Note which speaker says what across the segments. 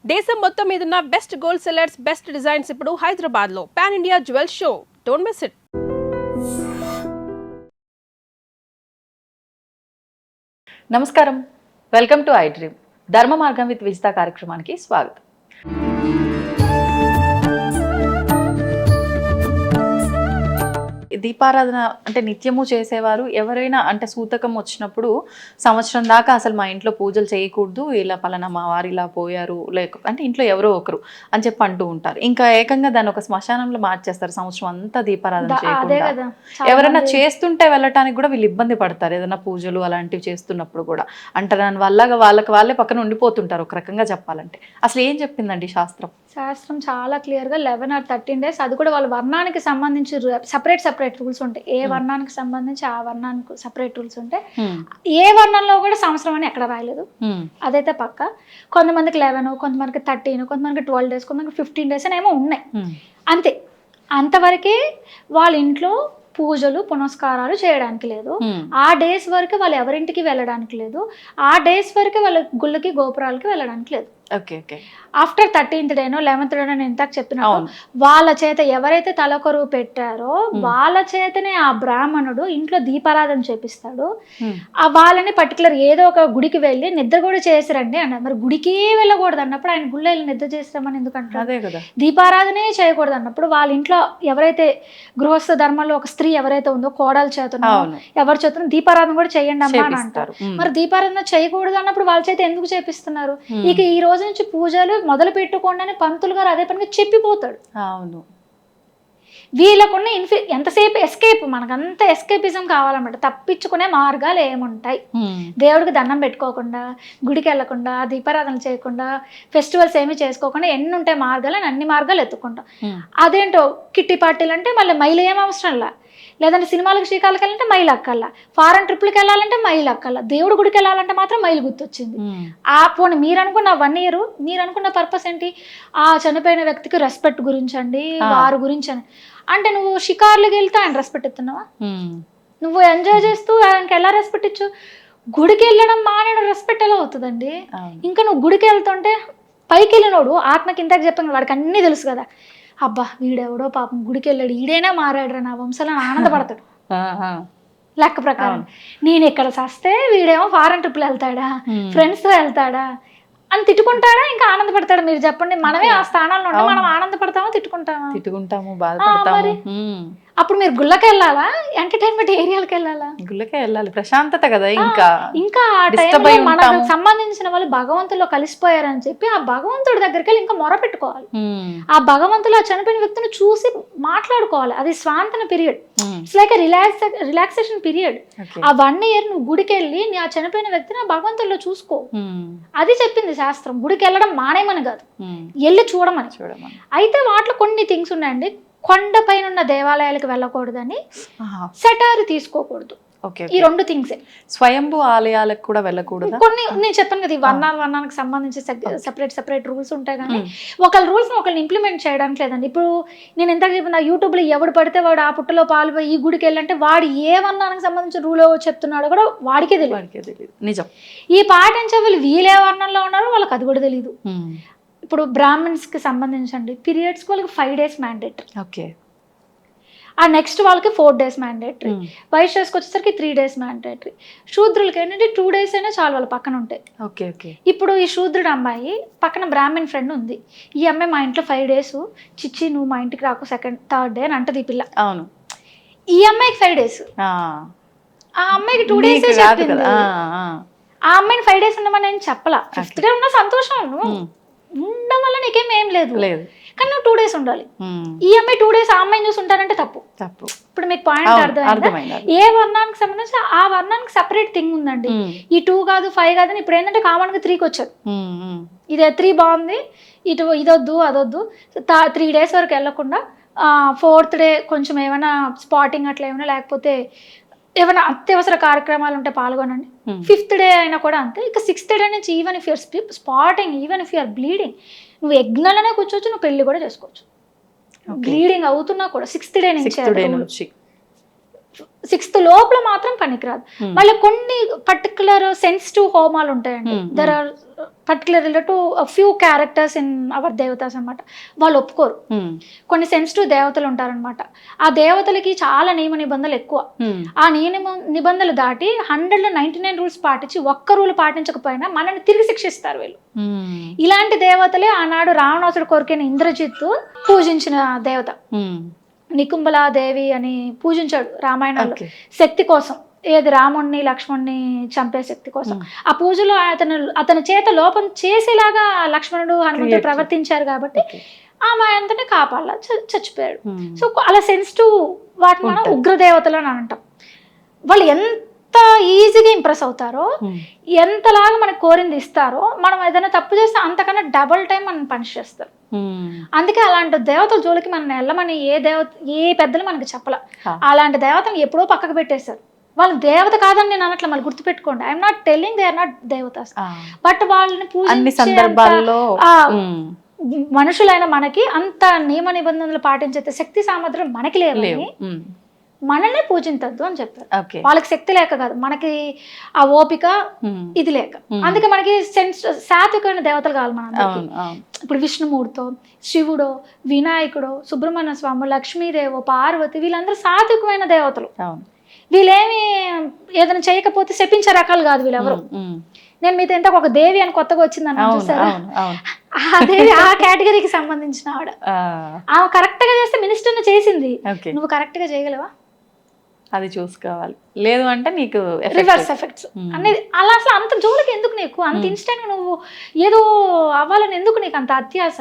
Speaker 1: దేశం మొత్తం మీదున్న best gold sellers, best designs ఇప్పుడు హైదరాబాద్ లో pan India jewel show. Don't miss it.
Speaker 2: నమస్కారం, welcome to I dream. Dharma Margam with Vijitha కార్యక్రమానికి స్వాగతం. దీపారాధన అంటే నిత్యము చేసేవారు ఎవరైనా అంటే సూతకం వచ్చినప్పుడు సంవత్సరం దాకా అసలు మా ఇంట్లో పూజలు చేయకూడదు, ఇలా పలానా మా వారు ఇలా పోయారు అంటే ఇంట్లో ఎవరో ఒకరు అని చెప్పి అంటూ ఉంటారు. ఇంకా ఏకంగా దాన్ని ఒక శ్మశానంలో మార్చేస్తారు సంవత్సరం అంతా దీపారాధన చేయకుండా. ఎవరైనా చేస్తుంటే వెళ్ళటానికి కూడా వీళ్ళు ఇబ్బంది పడతారు, ఏదైనా పూజలు అలాంటివి చేస్తున్నప్పుడు కూడా. అంటే దాని వల్ల వాళ్ళే పక్కన ఉండిపోతుంటారు ఒక రకంగా చెప్పాలంటే. అసలు ఏం చెప్పిందండి శాస్త్రం?
Speaker 3: శాస్త్రం చాలా క్లియర్గా 11 or 13 days, అది కూడా వాళ్ళ వర్ణానికి సంబంధించి సపరేట్ రూల్స్ ఉంటాయి. ఏ వర్ణానికి సంబంధించి ఆ వర్ణానికి సపరేట్ రూల్స్ ఉంటాయి. ఏ వర్ణంలో కూడా సంవత్సరం అని ఎక్కడ రాయలేదు, అదైతే పక్క. కొంతమందికి 11, కొంతమందికి 13, కొంతమందికి 12 days, కొంతమందికి 15 days అని ఏమో ఉన్నాయి. అంతే, అంతవరకే వాళ్ళ ఇంట్లో పూజలు పునస్కారాలు చేయడానికి లేదు. ఆ డేస్ వరకు వాళ్ళు ఎవరింటికి వెళ్ళడానికి లేదు. ఆ డేస్ వరకు వాళ్ళ గుళ్ళకి గోపురాలకి వెళ్ళడానికి లేదు. ఆఫ్టర్ 13th డేనో 11th డేనో నేను ఇంతకు చెప్పినప్పుడు వాళ్ళ చేత ఎవరైతే తలకొరువు పెట్టారో వాళ్ళ చేతనే ఆ బ్రాహ్మణుడు ఇంట్లో దీపారాధన చేపిస్తాడు. ఆ వాళ్ళని పర్టికులర్ ఏదో ఒక గుడికి వెళ్ళి నిద్ర కూడా చేసిరండి అన్నారు. మరి గుడికి వెళ్ళకూడదు అన్నప్పుడు ఆయన గుళ్ళో వెళ్ళి నిద్ర చేసిరామని ఎందుకంటారు? దీపారాధనే చేయకూడదు అన్నప్పుడు వాళ్ళ ఇంట్లో ఎవరైతే గృహస్థ ధర్మంలో ఒక స్త్రీ ఎవరైతే ఉందో కోడల చేతనో ఎవరి చేతనో దీపారాధన కూడా చేయండి అమ్మా అని అంటారు. మరి దీపారాధన చేయకూడదు అన్నప్పుడు వాళ్ళ చేత ఎందుకు చేపిస్తున్నారు? ఇక ఈ రోజు నుంచి పూజలు మొదలు పెట్టుకోండి అని పంతులు గారు అదే పనిగా చెప్పిపోతాడు.
Speaker 2: అవును,
Speaker 3: వీళ్ళకున్న ఎంతసేపు ఎస్కేప్, మనకంత ఎస్కేపిజం కావాలన్నమాట. తప్పించుకునే మార్గాలు ఏముంటాయి? దేవుడికి దండం పెట్టుకోకుండా, గుడికి వెళ్లకుండా, దీపారాధన చేయకుండా, ఫెస్టివల్స్ ఏమి చేసుకోకుండా ఎన్ని ఉంటాయి మార్గాలు అని అన్ని మార్గాలు ఎత్తుకుంటాం. అదేంటో కిట్టి పార్టీలు అంటే మళ్ళీ మైలు ఏం అవసరంలా, లేదంటే సినిమాలకు శ్రీకాలకు వెళ్ళాలంటే మైలు అక్కల్లా, ఫారెన్ ట్రిప్లకి వెళ్ళాలంటే మైలు అక్కల్లా, దేవుడి గుడికి వెళ్ళాలంటే మాత్రం మైలు గుర్తొచ్చింది. ఆ పోనీ మీరు అనుకున్న 1 year మీరు అనుకున్న పర్పస్ ఏంటి? ఆ చనిపోయిన వ్యక్తికి రెస్పెక్ట్ గురించి అండి, వారి గురించి అని. అంటే నువ్వు షికార్లకు వెళ్తే ఆయన రెస్పెక్ట్ ఇస్తున్నావా? నువ్వు ఎంజాయ్ చేస్తూ ఆయనకి ఎలా రెస్పెక్ట్ ఇచ్చు? గుడికి వెళ్ళడం మానేడు రెస్పెక్ట్ ఎలా అవుతుందండి? ఇంకా నువ్వు గుడికి వెళ్తుంటే పైకి వెళ్ళినోడు ఆత్మకి ఇంతకు చెప్పాను, వాడికి అన్నీ తెలుసు కదా. అబ్బా వీడెవడో పాపం గుడికి వెళ్ళాడు, ఈడైనా మారాడు నా వంశంలో ఆనందపడతాడు. లెక్క ప్రకారం నేను ఇక్కడ చస్తే వీడేమో ఫారెన్ ట్రిప్లు వెళ్తాడా, ఫ్రెండ్స్తో వెళ్తాడా అని తిట్టుకుంటాడా, ఇంకా ఆనందపడతాడా? మీరు చెప్పండి. మనమే ఆ స్థానాల్లో ఉంటే మనం ఆనందపడతామో తిట్టుకుంటాము,
Speaker 2: బాధపడతాము.
Speaker 3: అప్పుడు మీరు గుళ్ళకి వెళ్ళాలా, ఎంటర్టైన్మెంట్ ఏరియాలకు వెళ్ళాలా?
Speaker 2: గుళ్ళకే వెళ్ళాలి, ప్రశాంతత కదా. ఇంకా
Speaker 3: ఆ టైంలో మనకు సంబంధించిన వాళ్ళు భగవంతుల్లో కలిసిపోయారని చెప్పి ఆ భగవంతుడి దగ్గరికి వెళ్ళి ఇంకా మొర పెట్టుకోవాలి. ఆ భగవంతులు ఆ చనిపోయిన వ్యక్తిని చూసి మాట్లాడుకోవాలి. అది స్వాంతన period, it's like relaxation period. ఆ 1 year నువ్వు గుడికి వెళ్ళి నీ ఆ చనిపోయిన వ్యక్తిని ఆ భగవంతుల్లో చూసుకో. అది చెప్పింది శాస్త్రం. గుడికి వెళ్ళడం మానేమని కాదు, వెళ్ళి చూడమని. అయితే వాటిలో కొన్ని థింగ్స్ ఉన్నాయండి. కొండ పైన ఉన్న దేవాలయాలకు వెళ్ళకూడదని, సెటారు తీసుకోకూడదు. ఈ 2 థింగ్సే.
Speaker 2: స్వయంభూ ఆలయాలకు కూడా వెళ్ళకూడదు.
Speaker 3: కొన్ని నేను చెప్పాను కదా, ఈ వర్ణానికి సంబంధించి సెపరేట్ రూల్స్ ఉంటాయి. కానీ ఒకళ్ళ రూల్స్ ఒకళ్ళు ఇంప్లిమెంట్ చేయడానికి లేదండి. ఇప్పుడు నేను ఎంత చెప్పిన యూట్యూబ్లో ఎవడు పడితే వాడు ఆ పుట్టలో పాలు పోయి ఈ గుడికి వెళ్ళంటే వాడు ఏ వర్ణానికి సంబంధించిన రూల్ చెప్తున్నాడో కూడా వాడికే తెలియదు.
Speaker 2: నిజం. ఈ
Speaker 3: పాటించే వాళ్ళు వీళ్ళే వర్ణంలో ఉన్నారో వాళ్ళకి అది కూడా తెలియదు. ఇప్పుడు బ్రాహ్మణ్స్కి సంబంధించండి, పీరియడ్స్కి వాళ్ళకి 5 days మ్యాండేటరీ.
Speaker 2: ఓకే.
Speaker 3: ఆ నెక్స్ట్ వాళ్ళకి 4 days మ్యాండేటరీ. వైశ్యాస్కి వచ్చేసరికి 3 days మ్యాండేటరీ. శూద్రులకి ఏంటంటే 2 days అయినా చాలు వాళ్ళ పక్కన ఉంటాయి.
Speaker 2: Okay okay.
Speaker 3: ఇప్పుడు ఈ శూద్రుడు అమ్మాయి పక్కన బ్రాహ్మణ్ ఫ్రెండ్ ఉంది. ఈ అమ్మాయి మా ఇంట్లో 5 days చిచ్చి నువ్వు మా ఇంటికి రాకు 2nd, 3rd day అని అంటది ఈ పిల్ల.
Speaker 2: అవును.
Speaker 3: ఈ అమ్మాయికి 5 days, ఆ అమ్మాయికి 2 days చెప్పింది. ఆ అమ్మాయిని 5 days ఉండమని నేను చెప్పలా. 5th day ఉన్న సంతోషం, ఉండడం వల్ల నీకేం ఏం లేదు, కానీ నువ్వు 2 days ఉండాలి. ఈ అమ్మాయి 2 days ఆ అమ్మాయిని చూసి ఉంటారంటే తప్పు. ఇప్పుడు మీకు పాయింట్ అర్థమైందా? ఏ వర్ణానికి సంబంధించి ఆ వర్ణానికి సపరేట్ థింగ్ ఉందండి. ఈ 2 కాదు 5 కాదని ఇప్పుడు ఏంటంటే కామన్గా 3కి వచ్చారు. ఇదే 3 బాగుంది, ఇటు ఇదొద్దు అదొద్దు. 3 days వరకు వెళ్ళకుండా 4th day కొంచెం ఏమైనా స్పాటింగ్ అట్లా ఏమైనా, లేకపోతే ఏమైనా అత్యవసర కార్యక్రమాలు ఉంటే పాల్గొనండి. 5th day అయినా కూడా అంతే. ఇక 6th day నుంచి even if you're spotting, even if you're bleeding, నువ్వు యజ్ఞంలోనే కూర్చోవచ్చు, నువ్వు పెళ్లి కూడా చేసుకోవచ్చు. బ్లీడింగ్ అవుతున్నా కూడా 6th day నుంచి సిక్స్త్ లోపల మాత్రం పనికిరాదు. మళ్ళీ కొన్ని పర్టికులర్ సెన్సిటివ్ హోమాలు ఉంటాయండి. There are particular relative few characters in our దేవతాస్ అనమాట. వాళ్ళు ఒప్పుకోరు. కొన్ని సెన్సిటివ్ దేవతలు ఉంటారనమాట. ఆ దేవతలకి చాలా నియమ నిబంధనలు ఎక్కువ. ఆ నియమ నిబంధనలు దాటి 100లో 99 రూల్స్ పాటించి ఒక్క రూల్ పాటించకపోయినా మనల్ని తిరిగి శిక్షిస్తారు వీళ్ళు. ఇలాంటి దేవతలే ఆనాడు రావణాసుడు కోరికైన ఇంద్రజిత్తు పూజించిన దేవత. నికుంభలాదేవి అని పూజించాడు రామాయణంలో శక్తి కోసం. ఏది రాముణ్ణి లక్ష్మణ్ణి చంపే శక్తి కోసం. ఆ పూజలో అతని చేత లోపం చేసేలాగా లక్ష్మణుడు హనుమంతుడు ప్రవర్తించారు కాబట్టి ఆమె అంతనే కాపాడాల చచ్చిపోయాడు. సో అలా సెన్సిటివ్ వాటిని మనం ఉగ్రదేవతలు అని అంటాం. వాళ్ళు ఎంత ఈజీగా ఇంప్రెస్ అవుతారో, ఎంతలాగా మనకు కోరింది ఇస్తారో, మనం ఏదైనా తప్పు చేస్తే అంతకన్నా డబుల్ టైం మనం పనిష్ చేస్తారు. అందుకే అలాంటి దేవతల జోలికి మనం వెళ్ళమని ఏ పెద్దలు మనకి చెప్పలే. అలాంటి దేవతను ఎప్పుడో పక్కకు పెట్టేశారు. వాళ్ళు దేవత కాదని నేను అనట్లా, మళ్ళీ గుర్తుపెట్టుకోండి. I'm not telling they are not దేవతాస్, బట్ వాళ్ళని
Speaker 2: సందర్భాల్లో
Speaker 3: మనుషులైన మనకి అంత నియమ నిబంధనలు పాటించే శక్తి సామర్థ్యం మనకి లేవు. మనల్ని పూజించద్దు అని చెప్పారు. వాళ్ళకి శక్తి లేక కాదు, మనకి ఆ ఓపిక ఇది లేక. అందుకే మనకి సాత్వికమైన దేవతలు కావాలి మనకి. ఇప్పుడు విష్ణుమూర్తితో, శివుడో, వినాయకుడో, సుబ్రహ్మణ్య స్వామి, లక్ష్మీదేవో, పార్వతి, వీళ్ళందరూ సాత్వికమైన దేవతలు. వీళ్ళేమి ఏదైనా చేయకపోతే శపించే రకాలు కాదు వీళ్ళెవరు. నేను మీతో ఇంత ఒక దేవి అని కొత్తగా వచ్చిందని చూసారా, ఆ దేవి ఆ కేటగిరీకి సంబంధించిన ఆవిడ. ఆమె కరెక్ట్ గా చేస్తే మినిస్టర్ని చేసింది, నువ్వు కరెక్ట్ గా చేయగలవా?
Speaker 2: అది చూసుకోవాలి. లేదు అంటే నీకు
Speaker 3: రివర్స్ ఎఫెక్ట్స్ అనేది. అలా అసలు అంత జోలికి ఎందుకు నీకు? అంత ఇన్స్టెంట్ నువ్వు ఏదో అవ్వాలని ఎందుకు నీకు అంత అత్యాస?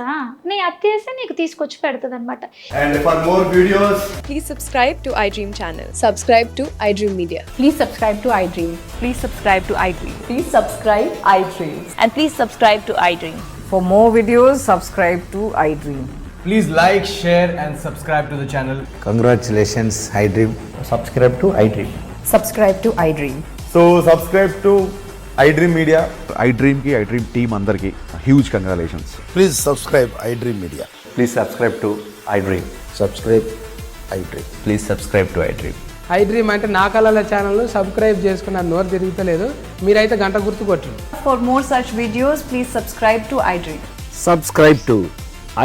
Speaker 3: నీ అత్యాస నీకు తీసుకొచ్చి పెడుతుంది అనమాట.
Speaker 4: And for more videos,
Speaker 5: please subscribe to iDream channel. Subscribe to iDream Media.
Speaker 6: Please subscribe to iDream.
Speaker 7: Please subscribe to iDream.
Speaker 6: Please subscribe iDream.
Speaker 7: And please subscribe to iDream.
Speaker 6: For more videos, subscribe to iDream.
Speaker 4: please like, share and subscribe to the channel.
Speaker 8: Congratulations, iDream.
Speaker 4: Subscribe to iDream.
Speaker 6: Subscribe to iDream.
Speaker 4: So subscribe to iDream Media.
Speaker 9: iDream ki iDream team andarki huge congratulations.
Speaker 8: Please subscribe iDream Media.
Speaker 9: Please subscribe to iDream.
Speaker 8: Subscribe iDream.
Speaker 9: Please subscribe to iDream.
Speaker 10: iDream అంటే నా కళల channel subscribe చేసుకున్న నోరు తిరుగుతలేదు, మీరైతే గంట గుర్తు కొట్టండి.
Speaker 6: For more such videos, please subscribe to iDream.
Speaker 8: Subscribe to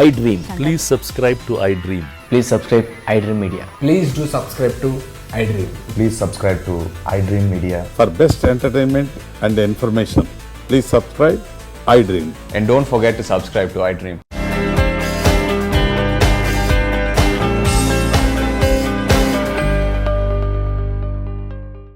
Speaker 8: iDream.
Speaker 11: Please subscribe to iDream.
Speaker 7: Please subscribe iDream Media.
Speaker 4: Please do subscribe to iDream.
Speaker 9: Please subscribe to iDream Media.
Speaker 11: For best entertainment and information, please subscribe iDream.
Speaker 9: And don't forget to subscribe to iDream.